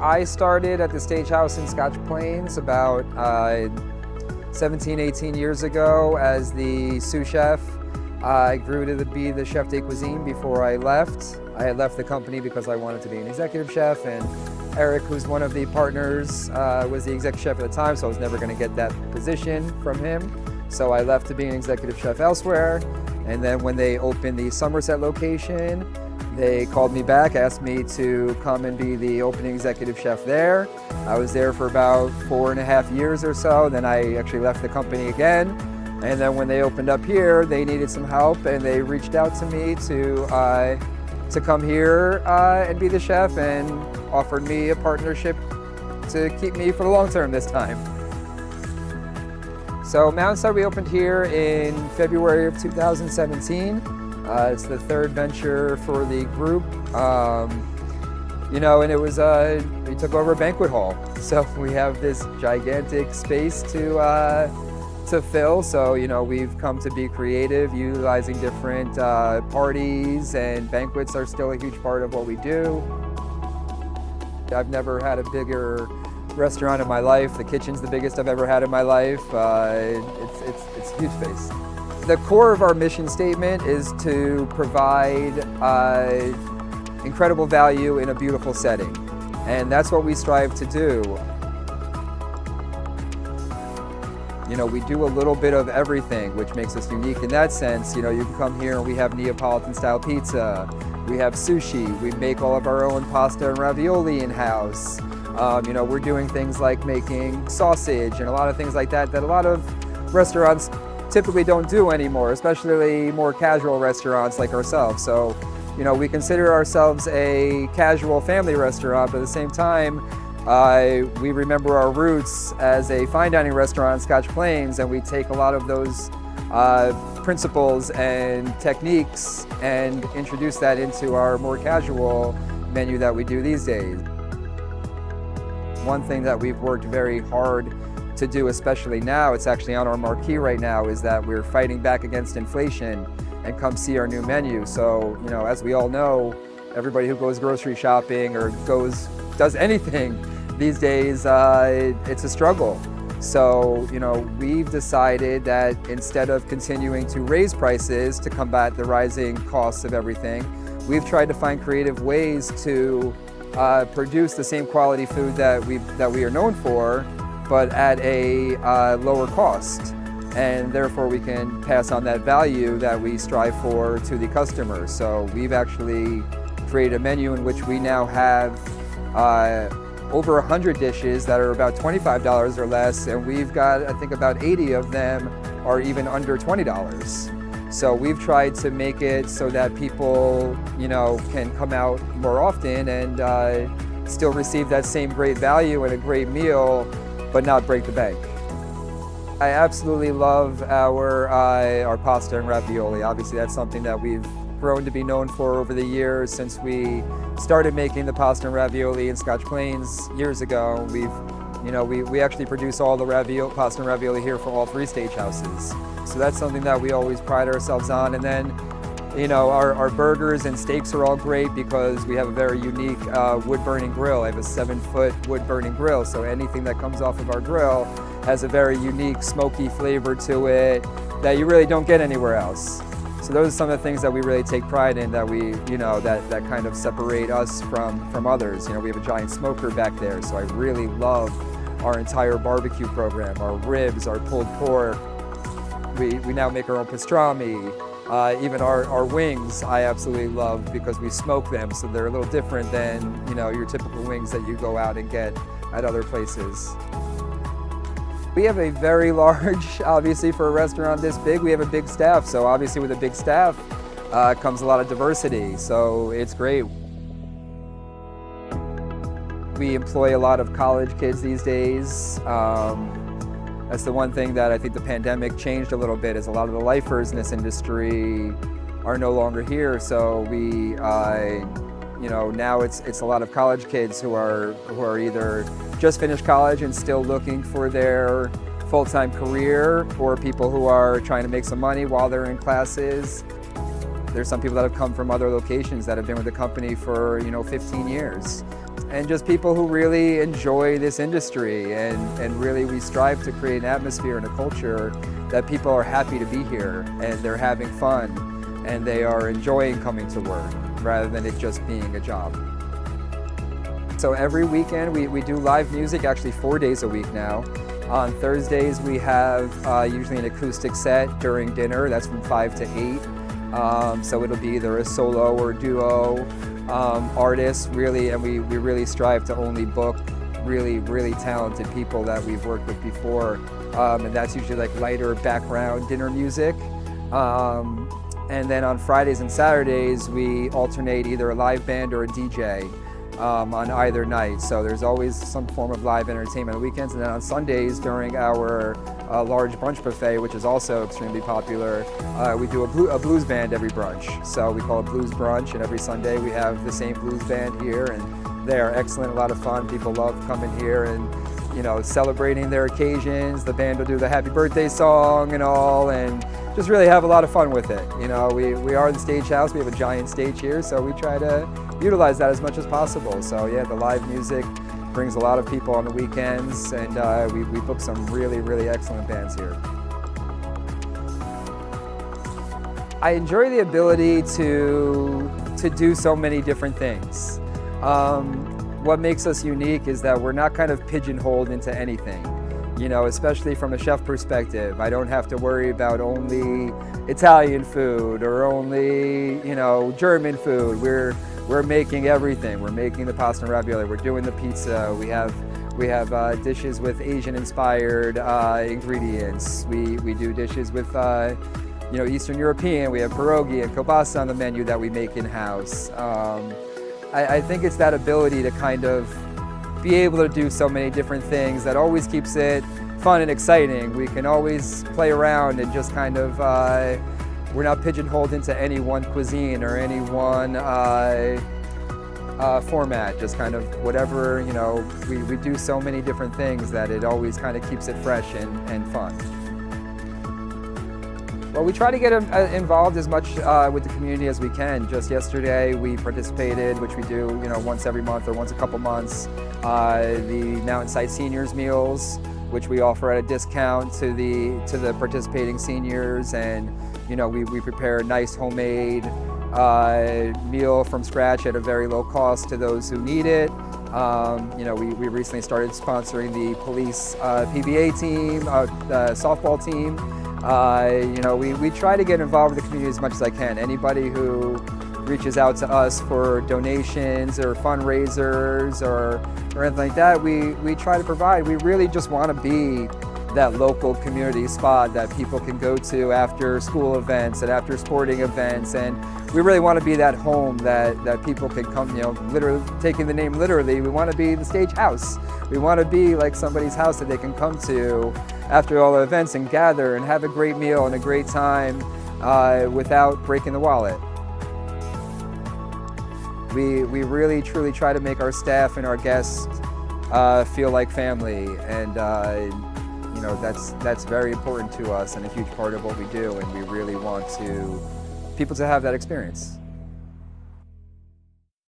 I started at the Stagehouse in Scotch Plains about 17, 18 years ago as the sous chef. I grew to be the chef de cuisine before I left. I had left the company because I wanted to be an executive chef, and Eric, who's one of the partners, was the executive chef at the time, so I was never going to get that position from him. So I left to be an executive chef elsewhere, and then when they opened the Somerset location, they called me back, asked me to come and be the opening executive chef there. I was there for about 4.5 years or so, then I actually left the company again. And then when they opened up here, they needed some help, and they reached out to me to come here and be the chef, and offered me a partnership to keep me for the long term this time. So Mountainside, we opened here in February of 2017. It's the third venture for the group. And it was, we took over a banquet hall. So we have this gigantic space to fill. So, we've come to be creative, utilizing different parties, and banquets are still a huge part of what we do. I've never had a bigger restaurant in my life. The kitchen's the biggest I've ever had in my life. It's a huge space. The core of our mission statement is to provide incredible value in a beautiful setting. And that's what we strive to do. We do a little bit of everything, which makes us unique in that sense. You can come here and we have Neapolitan style pizza, we have sushi, we make all of our own pasta and ravioli in-house. We're doing things like making sausage and a lot of things like that a lot of restaurants typically don't do anymore, especially more casual restaurants like ourselves. So, we consider ourselves a casual family restaurant, but at the same time, we remember our roots as a fine dining restaurant in Scotch Plains, and we take a lot of those principles and techniques and introduce that into our more casual menu that we do these days. One thing that we've worked very hard to do, especially now, it's actually on our marquee right now, is that we're fighting back against inflation, and come see our new menu. So, as we all know, everybody who goes grocery shopping or does anything these days, it's a struggle. So, we've decided that instead of continuing to raise prices to combat the rising costs of everything, we've tried to find creative ways to produce the same quality food that we are known for, but at a lower cost. And therefore we can pass on that value that we strive for to the customer. So we've actually created a menu in which we now have over 100 dishes that are about $25 or less, and we've got, I think, about 80 of them are even under $20. So we've tried to make it so that people, can come out more often and still receive that same great value and a great meal, but not break the bank. I absolutely love our pasta and ravioli. Obviously, that's something that we've grown to be known for over the years since we started making the pasta and ravioli in Scotch Plains years ago. We actually produce all the pasta and ravioli here for all 3 Stagehouses. So that's something that we always pride ourselves on. And then, our burgers and steaks are all great because we have a very unique wood-burning grill. I have a 7-foot wood-burning grill, so anything that comes off of our grill has a very unique smoky flavor to it that you really don't get anywhere else. So those are some of the things that we really take pride in, that we, that kind of separate us from others. We have a giant smoker back there, so I really love our entire barbecue program, our ribs, our pulled pork. We now make our own pastrami. Even our wings I absolutely love because we smoke them, so they're a little different than your typical wings that you go out and get at other places. We have a very large, obviously for a restaurant this big, we have a big staff. So obviously with a big staff comes a lot of diversity, so it's great. We employ a lot of college kids these days. That's the one thing that I think the pandemic changed a little bit, is a lot of the lifers in this industry are no longer here. So we, now it's a lot of college kids who are either just finished college and still looking for their full-time career, or people who are trying to make some money while they're in classes. There's some people that have come from other locations that have been with the company for 15 years. And just people who really enjoy this industry, and really we strive to create an atmosphere and a culture that people are happy to be here and they're having fun and they are enjoying coming to work rather than it just being a job. So every weekend we do live music, actually 4 days a week now. On Thursdays we have usually an acoustic set during dinner, that's from 5 to 8. So it'll be either a solo or duo artists, really, and we really strive to only book really talented people that we've worked with before, and that's usually like lighter background dinner music. And then on Fridays and Saturdays we alternate either a live band or a DJ on either night, so there's always some form of live entertainment on the weekends. And then on Sundays during our large brunch buffet, which is also extremely popular, we do a blues band every brunch, so we call it blues brunch, and every Sunday we have the same blues band here, and they are excellent, a lot of fun. People love coming here and celebrating their occasions. The band will do the happy birthday song and all, and just really have a lot of fun with it. We are the stage house, we have a giant stage here, so we try to utilize that as much as possible. So yeah, the live music brings a lot of people on the weekends, and we book some really excellent bands here. I enjoy the ability to do so many different things. What makes us unique is that we're not kind of pigeonholed into anything, especially from a chef perspective. I don't have to worry about only Italian food or only, German food. We're making everything. We're making the pasta and ravioli. We're doing the pizza. We have dishes with Asian-inspired ingredients. We do dishes with Eastern European. We have pierogi and kielbasa on the menu that we make in-house. I think it's that ability to kind of be able to do so many different things that always keeps it fun and exciting. We can always play around and just kind of, we're not pigeonholed into any one cuisine or any one format, just kind of whatever, we do so many different things that it always kind of keeps it fresh and fun. Well, we try to get involved as much with the community as we can. Just yesterday we participated, which we do once every month or once a couple months, the Mountainside Seniors Meals, which we offer at a discount to the participating seniors, and we prepare a nice homemade meal from scratch at a very low cost to those who need it. We recently started sponsoring the police PBA team, softball team. We try to get involved with the community as much as I can. Anybody who reaches out to us for donations or fundraisers or anything like that, we try to provide. We really just want to be that local community spot that people can go to after school events and after sporting events, and we really want to be that home that people can come, literally taking the name literally. We want to be the stage house. We want to be like somebody's house that they can come to after all the events and gather and have a great meal and a great time without breaking the wallet. We really truly try to make our staff and our guests feel like family, and that's very important to us and a huge part of what we do, and we really want people to have that experience.